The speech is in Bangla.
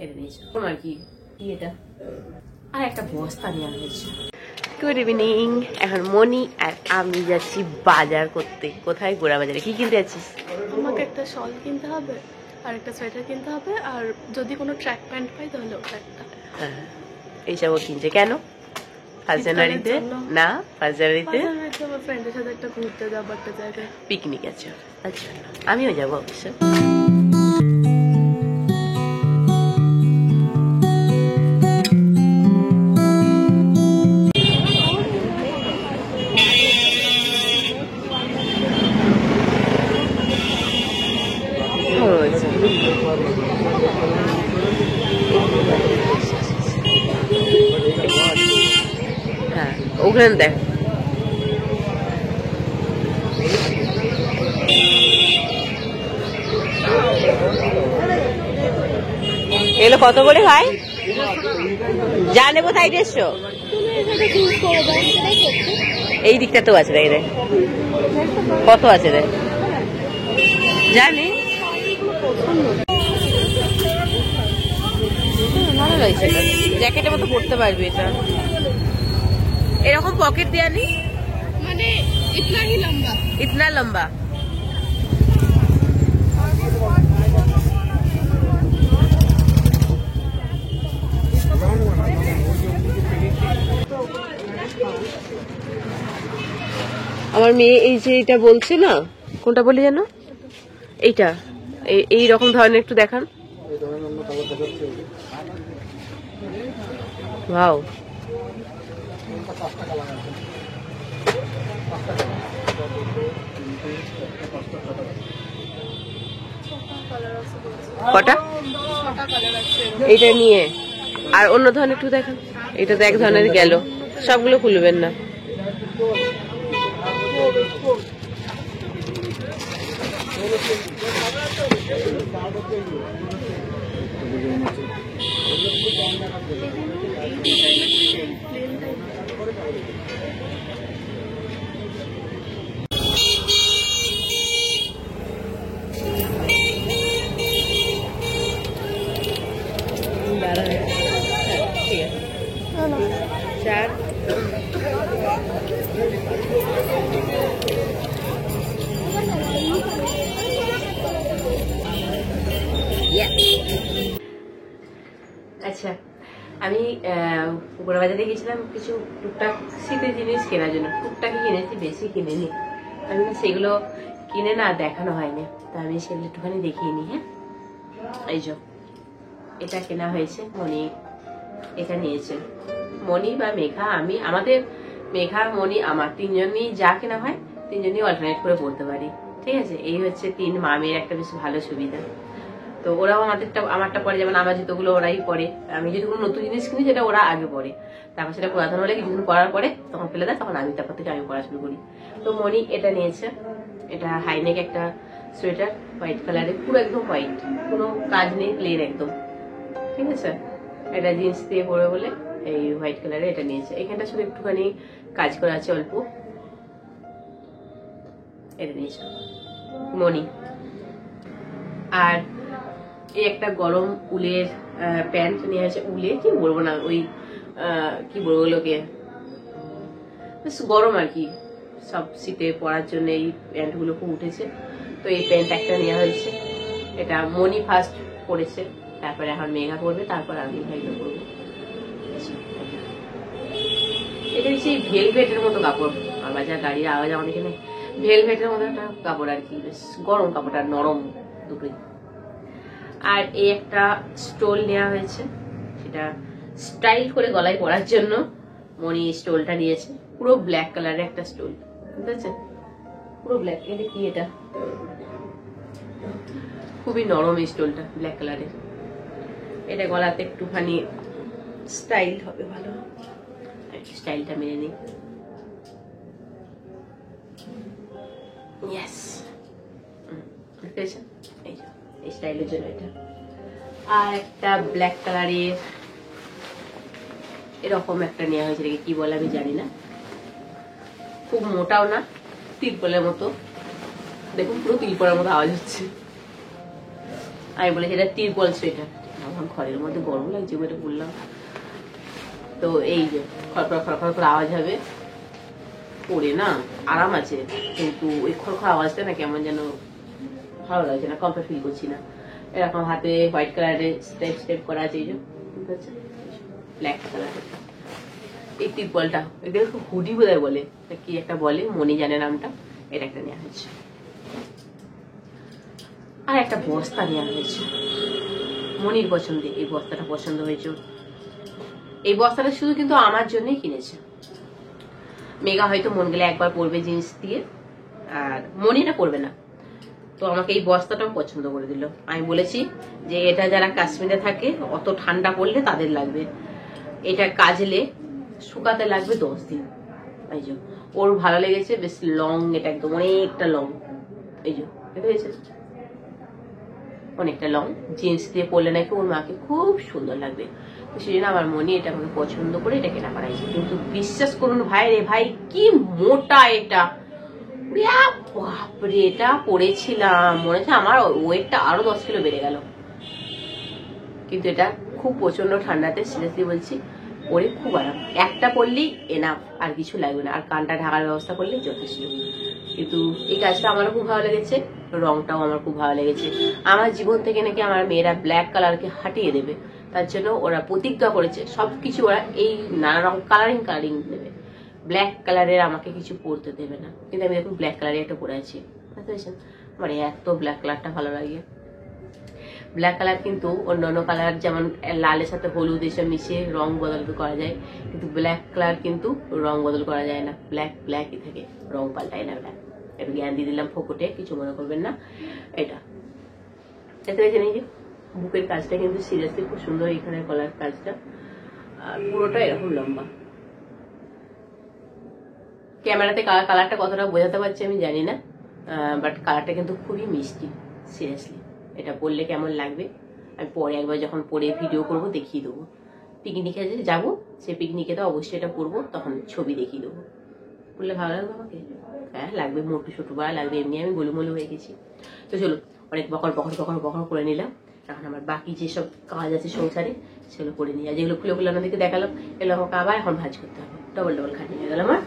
এটা নিয়েছে আর কি এটা, আর একটা বস্তা নেওয়া হয়েছে। Good evening. এখন মনি আর আমি যাচ্ছি বাজার করতে। কোথায়? গোড়া বাজারে। কি কিনতে যাচ্ছিস? আমাকে একটা শল কিনতে হবে, আর একটা সোয়েটার কিনতে হবে, আর যদি কোনো ট্র্যাক প্যান্ট পাই তাহলে ওটা একটা। হ্যাঁ, এইসবও কিনছে কেন? 1 জানুয়ারিতে না, 1 জানুয়ারিতে আমার ফ্রেন্ডের সাথে একটা ঘুরতে যাবো একটা জায়গায়, পিকনিক আছে। আচ্ছা, আমিও যাবো অবশ্য। হ্যাঁ, ওখানে দেখ এগুলো কত করে ভাই? জানে কোথায় এসছো? এই দিকটা তো আছে, রে কত আছে রে জানি। ভালো লাগছে, জ্যাকেটের মতো পরতে পারবি এটা। এরকম পকেট দেয়া নেই, মানে ইতনা লম্বা। আমার মেয়ে এই যে এটা বলছে না, কোনটা বলি যেন, এইটা এই রকম ধরনের একটু দেখান। ওয়াও, কটা? এইটা নিয়ে আর অন্য ধরনের একটু দেখান। এটা তো এক ধরনের গেল, সবগুলো খুলবেন না। চার আচ্ছা, আমি গোড়া বাজারে গেছিলাম কিছু টুকটাক শীতের জিনিস কেনার জন্য। টুকটাকই কিনেছি, বেশি কিনেনি। আমি সেগুলো কিনে না দেখানো হয়নি, তা আমি সেগুলো একটুখানি দেখিয়ে নি। হ্যাঁ, এই যে এটা কেনা হয়েছে, মনি এটা নিয়েছে। মনি বা মেঘা, আমি আমাদের মেঘা মনি আমার তিনজনই যা কেনা হয় তিনজনই অল্টারনেট করে পড়তে পারি। ঠিক আছে, এই হচ্ছে 3 মামের একটা বেশ ভালো সুবিধা। তো ওরাও আমারটা পরে, যেমন আমার জুতোগুলো ওরাই পরে। আমি যদি কোনো নতুন জিনিস কিনি সেটা ওরা আগে পরে, তারপর সেটা পুরাতন হলে কিছুদিন পরার পরে তখন ফেলে দেয়, তখন আমি তারপর থেকে আমি পড়া শুরু করি। তো মনি এটা নিয়েছে, এটা হাইনেক একটা সোয়েটার, হোয়াইট কালারের, পুরো একদম হোয়াইট, কোনো কাজ নেই, প্লেন একদম। ঠিক আছে, এটা জিন্স দিয়ে পরে বলে এই হোয়াইট কালারের এটা নিয়েছে। এখানটা শুধু একটুখানি কাজ করা আছে অল্প, এটা নিয়েছে মনি। আর এই একটা গরম উলের প্যান্ট নিয়ে আছে, উলে কি বলবো না, ওই কি বলবো ওগুলোকে, বেশ গরম আর কি, সব শীতে পরার জন্য এই প্যান্ট গুলো খুব উঠেছে। তো এই প্যান্ট একটা নেওয়া হয়েছে, এটা মনি ফার্স্ট পরেছে, তারপরে এখন মেঘা পরবে, তারপর আমি ভাইও পরবো। এটা হচ্ছে ভেলভেটের মতো কাপড়, আমার যা গাড়ির আওয়াজ আমাদের এখানে, ভেলভেটের মতো একটা কাপড় আর কি, বেশ গরম কাপড়টা, নরম দুটোই। আর এই একটা স্টোল নেওয়া হয়েছে, সেটা স্টাইল করে গলায় পরার জন্য মনি স্টোলটা নিয়েছে। পুরো ব্ল্যাক কালারের একটা স্টোল, বুঝতে পারছেন, পুরো ব্ল্যাক। এটা কি, এটা খুবই নরম এই স্টোলটা, ব্ল্যাক কালারের। এটা গলাতে একটুখানি স্টাইল হবে, ভালো স্টাইলটা মেনে নিই। ইয়েস, এই স্টাইলের জন্য এটা। আর একটা ব্ল্যাক কালারের এরকম একটা নেওয়া হয়েছে, এটাকে কি বলে আমি জানি না, খুব মোটাও না, তিরপলের মতো। দেখুন পুরো তিরপলের মতো আওয়াজ হচ্ছে। আমি বলেছি এটা তিরপল সোয়েটার, এখন ঘরের মধ্যে গরম লাগছে বলে বললাম। তো এই যে খড়খড় খড়খড় করে আওয়াজ হবে, পরে না আরাম আছে, কিন্তু ওই খড়খড় আওয়াজটা না কেমন যেন ভালো লাগছে না, কমফর্ট ফিল করছি না। এরকম হাতে হোয়াইট কালারের স্টেপ স্টেপ করা আছে, এই যে ব্ল্যাক কালারের এই টিপলটা, এগুলো হুডি বোধহয় বলে, কি একটা বলে, মনি জানে নামটা। এটা একটা নেওয়া হয়েছে, আর একটা বস্তা নেওয়া হয়েছে মনির পছন্দে। এই বস্তাটা পছন্দ হয়েছে। এই বস্তাটা শুধু কিন্তু আমার জন্যই কিনেছে। মেঘা হয়তো মন গেলে একবার পরবে জিন্স দিয়ে, আর মনিটা পরবে না। তো আমাকে এই বস্তাটাও পছন্দ করে দিল। আমি বলেছি যে এটা যারা কাশ্মীরে থাকে অত ঠান্ডা পড়লে তাদের লাগবে, এটা কাজলে শুকাতে লাগবে 10 দিন। এই যে ওর ভালো লেগেছে, বেশ লং, এটা একদম অনেকটা লং। এই যে এটা হয়েছে অনেকটা লং, জিন্স দিয়ে পরলে নাকি ওর মাকে খুব সুন্দর লাগবে। তো সেই জন্য আমার মনে এটা আমাকে পছন্দ করে এটা কেনা করাইছে। কিন্তু বিশ্বাস করুন ভাই রে ভাই, কি মোটা এটা, বাপরে! এটা পরেছিলাম মনে হচ্ছে আমার ওয়েটটা আরো 10 কিলো বেড়ে গেল। কিন্তু এটা খুব প্রচন্ড ঠান্ডাতে, সিরিয়াসলি বলছি, পরে খুব আরাম। একটা পরলেই এনাফ, আর কিছু লাগবে না, আর কানটা ঢাকার ব্যবস্থা করলেই যথেষ্ট। কিন্তু এই কাজটা আমারও খুব ভালো লেগেছে, রংটাও আমার খুব ভালো লেগেছে। আমার জীবন থেকে নাকি আমার মেয়েরা ব্ল্যাক কালারকে হাটিয়ে দেবে, তার জন্য ওরা প্রতিজ্ঞা করেছে সবকিছু ওরা এই নানা রকম কালারিং দেবে, ব্ল্যাক কালারের আমাকে কিছু পরতে দেবে না। কিন্তু আমি দেখুন ব্ল্যাক কালারের একটা পরে আছি, বুঝতে পেরেছেন? আমার এত ব্ল্যাক কালারটা ভালো লাগে। ব্ল্যাক কালার কিন্তু অন্যান্য কালার যেমন লালের সাথে হলুদ এসব মিশিয়ে রং বদল করা যায়, কিন্তু ব্ল্যাক কালার কিন্তু রং বদল করা যায় না, ব্ল্যাকই থাকে, রং পাল্টায় না। ব্ল্যাক একটু জ্ঞান দিয়ে দিলাম ফোকটে, কিছু মনে করবেন না। এটা দেখতে পেয়েছেন, এই যে বুকের কাজটা কিন্তু সিরিয়াসলি খুব সুন্দর, এখানে কলার কাজটা, আর পুরোটা এরকম লম্বা। ক্যামেরাতে কালারটা কতটা বোঝাতে পারছি আমি জানি না, বাট কালারটা কিন্তু খুবই মিষ্টি। সিরিয়াসলি এটা পরলে কেমন লাগবে আমি পরে একবার যখন পরে ভিডিও করব দেখিয়ে দেবো। পিকনিকে যাবো, সেই পিকনিকে তো অবশ্যই এটা পরবো, তখন ছবি দেখিয়ে দেবো। পরলে ভালো লাগবে আমাকে? হ্যাঁ লাগবে, মোটু ছোটু বা লাগবে, এমনি আমি গোলুমোলু হয়ে গেছি। তো চলো, অনেক বকর করে নিলাম। এখন আমার বাকি যেসব কাজ আছে সংসারে সেগুলো করে নিই, আর যেগুলো খুলে আপনাদেরকে দেখালাম এগুলো আমাকে আবার এখন ভাজ করতে হবে, ডবল খাটি হয়ে গেল আমার।